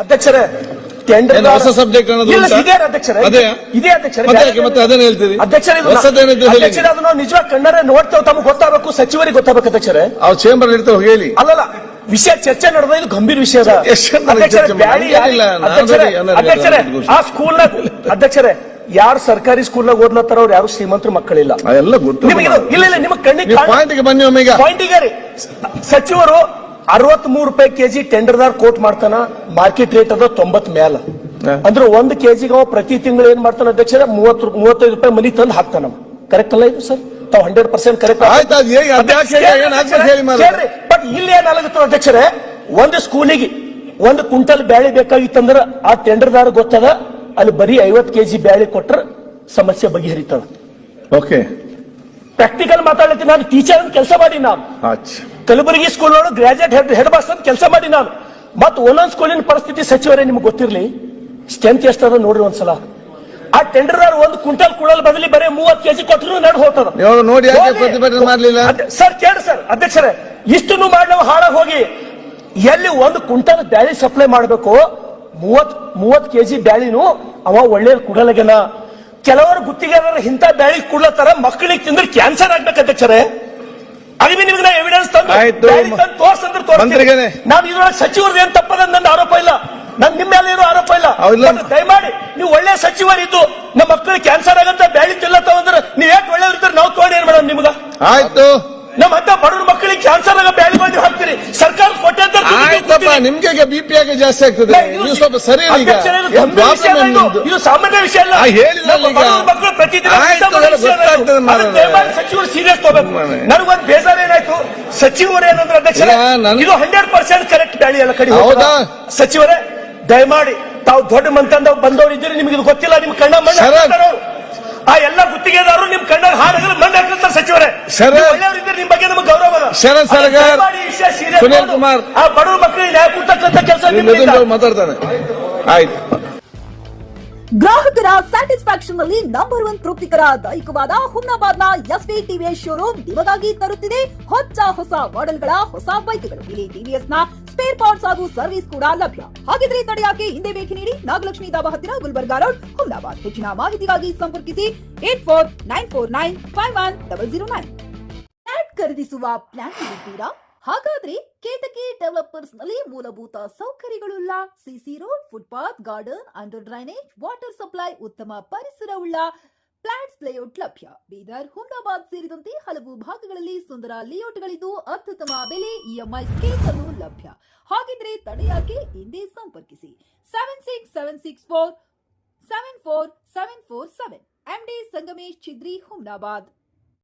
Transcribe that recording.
ಅಧ್ಯಕ್ಷರೇ ಟೆಂಡರ್ ಹೊಸ ಸಬ್ಜೆಕ್ಟ್ ಅನ್ನೋದು ಇದೇ ಅಧ್ಯಕ್ಷರೇ ಇದೇ ಅಧ್ಯಕ್ಷರೇ ಮತ್ತೆ ಅದನ್ನ ಹೇಳ್ತೀರಿ ಅಧ್ಯಕ್ಷರೇ ಅದನ್ನ ನಿಜವಾಗಿ ಕಣ್ಣರೆ ನೋಡ್ತೇವೆ ತಮಗೆ ಗೊತ್ತಾಗಬೇಕು ಸಚಿವರಿಗೆ ಗೊತ್ತಾಗಬೇಕು ಅಧ್ಯಕ್ಷರೇ ಅವ್ರು ಚೇಂಬರ್ ಇರ್ತಾವ ಹೇಳಿ ಅಲ್ಲಲ್ಲ ವಿಷಯ ಚರ್ಚೆ ನಡೆದ ಇದು ಗಂಭೀರ ವಿಷಯ ಅಧ್ಯಕ್ಷರೇ ಆ ಸ್ಕೂಲ್ ಅಧ್ಯಕ್ಷರೇ ಯಾರು ಸರ್ಕಾರಿ ಸ್ಕೂಲ್ನಾಗ ಓದ್ಲತ್ತಾರ ಅವ್ರು ಯಾರು ಶ್ರೀಮಂತರ ಮಕ್ಕಳಿಲ್ಲ ಎಲ್ಲ ಗೊತ್ತು ಇಲ್ಲ ನಿಮಗೆ ಕಣ್ಣಿಗೆ ಪಾಯಿಂಟ್ಗೆ ಬನ್ನಿ ಒಮ್ಮೆಗ ಪಾಯಿಂಟಿಗೆ ರೀ ಸಚಿವರು 63 ರೂಪಾಯಿ ಕೆಜಿ ಟೆಂಡರ್ದಾರ್ ಕೋಟ್ ಮಾಡ್ತಾನ ಮಾರ್ಕೆಟ್ ರೇಟ್ ಅದ 90 ಮೇಲ ಅಂದ್ರೆ 1 ಕೆಜಿಗೆ ಅವ ಪ್ರತಿ ತಿಂಗಳು ಏನ್ ಮಾಡ್ತಾನ ಅಧ್ಯಕ್ಷರೇ 35 ರೂಪಾಯಿ ಮನಿ ತಂದು ಹಾಕ್ತಾನ ಕರೆಕ್ಟ್ ಅಲ್ಲ ಇದು ಸರ್ ತಾವ್ 100% ಕರೆಕ್ಟ್ ಬಟ್ ಇಲ್ಲಿ ಏನಾಗುತ್ತೆ ಅಧ್ಯಕ್ಷರೇ ಒಂದು ಸ್ಕೂಲಿಗೆ 1 ಕ್ವಿಂಟಲ್ ಬ್ಯಾಳಿ ಬೇಕಾಗಿತ್ತಂದ್ರ ಆ ಟೆಂಡರ್ದಾರ್ ಗೊತ್ತದ ಅಲ್ಲಿ ಬರೀ 50 ಕೆಜಿ ಬ್ಯಾಳಿ ಕೊಟ್ರ ಸಮಸ್ಯೆ ಬಗೆಹರಿತದ ಓಕೆ ಪ್ರಾಕ್ಟಿಕಲ್ ಮಾತಾಡ್ಲಿಕ್ಕೆ ನಾನು ಟೀಚರ್ ಅಂತ ಕೆಲಸ ಮಾಡಿ ನಾನು ಕಲಬುರಗಿ ಸ್ಕೂಲ್ ಒಳಗೆ ಗ್ರಾಜುಯೇಟ್ ಹೆಡ್ ಮಾಸ್ಟರ್ ಅಂತ ಕೆಲಸ ಮಾಡಿ ನಾನು ಮತ್ತು ಒಂದೊಂದು ಸ್ಕೂಲಿನ ಪರಿಸ್ಥಿತಿ ಸಚಿವರೇ ನಿಮ್ಗೆ ಗೊತ್ತಿರಲಿ ಸ್ಟ್ರೆಂತ್ ಎಷ್ಟದ ನೋಡ್ರಿ ಒಂದ್ಸಲ ಆ ಟೆಂಡರ್ದಾರ್ 1 ಕ್ವಿಂಟಲ್ ಕುಳಲ್ ಬದಲಿ ಬರೀ 30 ಕೆಜಿ ಕೊಟ್ಟರು ನಡು ಹೋಗ್ತದ ನೋಡಿ ಪ್ರತಿಭಟನೆ ಮಾಡ್ಲಿಲ್ಲ ಸರ್ ಕೇಳಿ ಸರ್ ಅಧ್ಯಕ್ಷರೇ ಇಷ್ಟನ್ನು ಮಾಡಿ ನಾವು ಹಾಳಾಗಿ ಹೋಗಿ ಎಲ್ಲಿ 1 ಕ್ವಿಂಟಲ್ ಬ್ಯಾಳಿ ಸಪ್ಲೈ ಮಾಡಬೇಕು 30 ಕೆಜಿ ಬ್ಯಾಳಿನೂ ಅವ ಒಳ್ಳೆ ಕುಡಲಗೆನ ಕೆಲವರು ಗುತ್ತಿಗೆದಾರರು ಇಂಥ ಬ್ಯಾಳಿ ಕುಡ್ಲತ್ತಾರ ಮಕ್ಕಳಿಗೆ ತಿಂದ್ರೆ ಕ್ಯಾನ್ಸರ್ ಆಗ್ಬೇಕು ಅಧ್ಯಕ್ಷರೇ ಅದೇ ನಿಮ್ಗೆ ನಾ ಎವಿಡೆನ್ಸ್ ತೋರ್ಸಂದ್ರೆ ನಾನು ಇದ್ರೊಳಗೆ ಸಚಿವರದ್ದು ಏನ್ ತಪ್ಪದ ನನ್ನ ಆರೋಪ ಇಲ್ಲ ನನ್ ನಿಮ್ಮ ಮೇಲೆ ಏನೋ ಆರೋಪ ಇಲ್ಲ ದಯಮಾಡಿ ನೀವು ಒಳ್ಳೆ ಸಚಿವರಿದ್ದು ನಮ್ಮ ಮಕ್ಕಳಿಗೆ ಕ್ಯಾನ್ಸರ್ ಆಗಂತ ಬ್ಯಾಳಿ ತಿಲ್ಲತ್ತಾವ ಅಂದ್ರೆ ನೀವ್ ಯಾಕೆ ಒಳ್ಳೆಯವ್ರಿದ್ರೆ ನಾವು ತಗೊಂಡು ಏನ್ ಮಾಡೋಣ ನಿಮ್ಗ ಆಯ್ತು ನಮ್ಮ ಅಂತ ಬಡವ್ರ ಮಕ್ಕಳಿಗೆ ಕ್ಯಾನ್ಸರ್ ಆಗ ಬ್ಯಾಳಿ ಬಂದು ಹಾಕ್ತೀರಿ ಸರ್ಕಾರ ಕೊಟ್ಟೆ ನಿಮ್ಗೆ ಬಿಪಿ ಆಗಿ ಜಾಸ್ತಿ ಆಗ್ತದೆ ನೀವು ಸ್ವಲ್ಪ ಸರಿ ಇದು ಸಾಮಾನ್ಯ ವಿಷಯ ಅಲ್ಲ ಮಕ್ಕಳು ಪ್ರತಿದಿನ ಸಚಿವರು ಸೀರಿಯಸ್ ತಗೋಬೇಕು ನನಗೊಂದು ಬೇಜಾರ ಏನಾಯ್ತು ಸಚಿವರು ಏನಂದ್ರೆ ಅಧ್ಯಕ್ಷರೇ ಇದು 100% ಕರೆಕ್ಟ್ ಬ್ಯಾಳಿ ಎಲ್ಲ ಕಡೆ ಹೌದಾ ಸಚಿವರೇ ದಯಮಾಡಿ ತಾವು ದೊಡ್ಡ ಮಂತಂದ ಬಂದವರು ಇದ್ದೀರಿ ನಿಮ್ಗೆ ಇದು ಗೊತ್ತಿಲ್ಲ ನಿಮ್ ಕಣ್ಣ ಮಣ್ಣು ಆ ಎಲ್ಲ ಗುತ್ತಿಗೆದಾರರು ನಿಮ್ ಕಣ್ಣಾಗ ಹಾರಿದ್ರೆ ಮಣ್ಣು ಹಾಕಂತ ಸಚಿವರೇ ಒಳ್ಳೆಯವರಿದ್ರೆ ನಿಮ್ ಬಗ್ಗೆ ನಮಗೆ ಗೌರವ ಸುನೀಲ್ ಕುಮಾರ್ ಆ ಬಡವ್ರ ಮಕ್ಕಳಿಗೆ ನ್ಯಾಯ ಕೊಡ್ತಕ್ಕಂಥ ಕೆಲಸ ಮಾತಾಡ್ತಾನೆ ಆಯ್ತು ಗ್ರಾಹಕರ ಸ್ಯಾಟಿಸ್ಫ್ಯಾಕ್ಷನ್ ನಲ್ಲಿ ನಂಬರ್ 1 ತೃಪ್ತಿಕರ ದೈಹಿಕವಾದ ಹುಮ್ನಾಬಾದ್ನ ಎಸ್ವಿ ಟಿವಿಎಸ್ ಶೋರೂಮ್ ನಿಮಗಾಗಿ ತರುತ್ತಿದೆ ಹೊಸ ಮಾಡೆಲ್ಗಳ ಹೊಸ ಬೈಕ್ಗಳು ಇಲ್ಲಿ ಟಿವಿಎಸ್ ನ ಸ್ಪೇರ್ ಪಾರ್ಟ್ಸ್ ಹಾಗೂ ಸರ್ವಿಸ್ ಕೂಡ ಲಭ್ಯ ಹಾಗಿದ್ರೆ ತಡೆಯಾಕೆ ಹಿಂದೆ ಭೇಟಿ ನೀಡಿ ನಾಗಲಕ್ಷ್ಮಿ ದಾಬಾ ಹತ್ತಿರ ಗುಲ್ಬರ್ಗಾ ರೋಡ್ ಹುಮ್ನಾಬಾದ್ ಹೆಚ್ಚಿನ ಮಾಹಿತಿಗಾಗಿ ಸಂಪರ್ಕಿಸಿ 8494951009 ಫ್ಲಾಟ್ ಖರೀದಿಸುವ ಪ್ಲಾನ್ ಇದ್ದೀರಾ ಹಾಗಾದ್ರೆ ಕೇತಕಿ ಡೆವಲಪರ್ಸ್ ನಲ್ಲಿ ಮೂಲಭೂತ ಸೌಕರ್ಯಗಳುಳ್ಳ CC road footpath garden under drainage water supply ಉತ್ತಮ ಪರಿಸರವುಳ್ಳ ಫ್ಲಾಟ್ಸ್ ಲೇಔಟ್ ಲಭ್ಯ ಬೀದರ್ ಹುಮ್ನಾಬಾದ್ ಸೇರಿದಂತೆ ಹಲವು ಭಾಗಗಳಲ್ಲಿ ಸುಂದರ ಲೇಔಟ್ಗಳಿದ್ದು ಅತ್ಯುತ್ತಮ ಬೆಲೆ ಇಎಂಐ ಸ್ಕೀಮ್ಸ್ ಅನ್ನು ಲಭ್ಯ ಹಾಗಿದ್ರೆ ತಡೆಯಾಕೆ ಹಿಂದೆ ಸಂಪರ್ಕಿಸಿ 7676474747 MD ಸಂಗಮೇಶ್ ಚಿದ್ರಿ ಹುಮ್ನಾಬಾದ್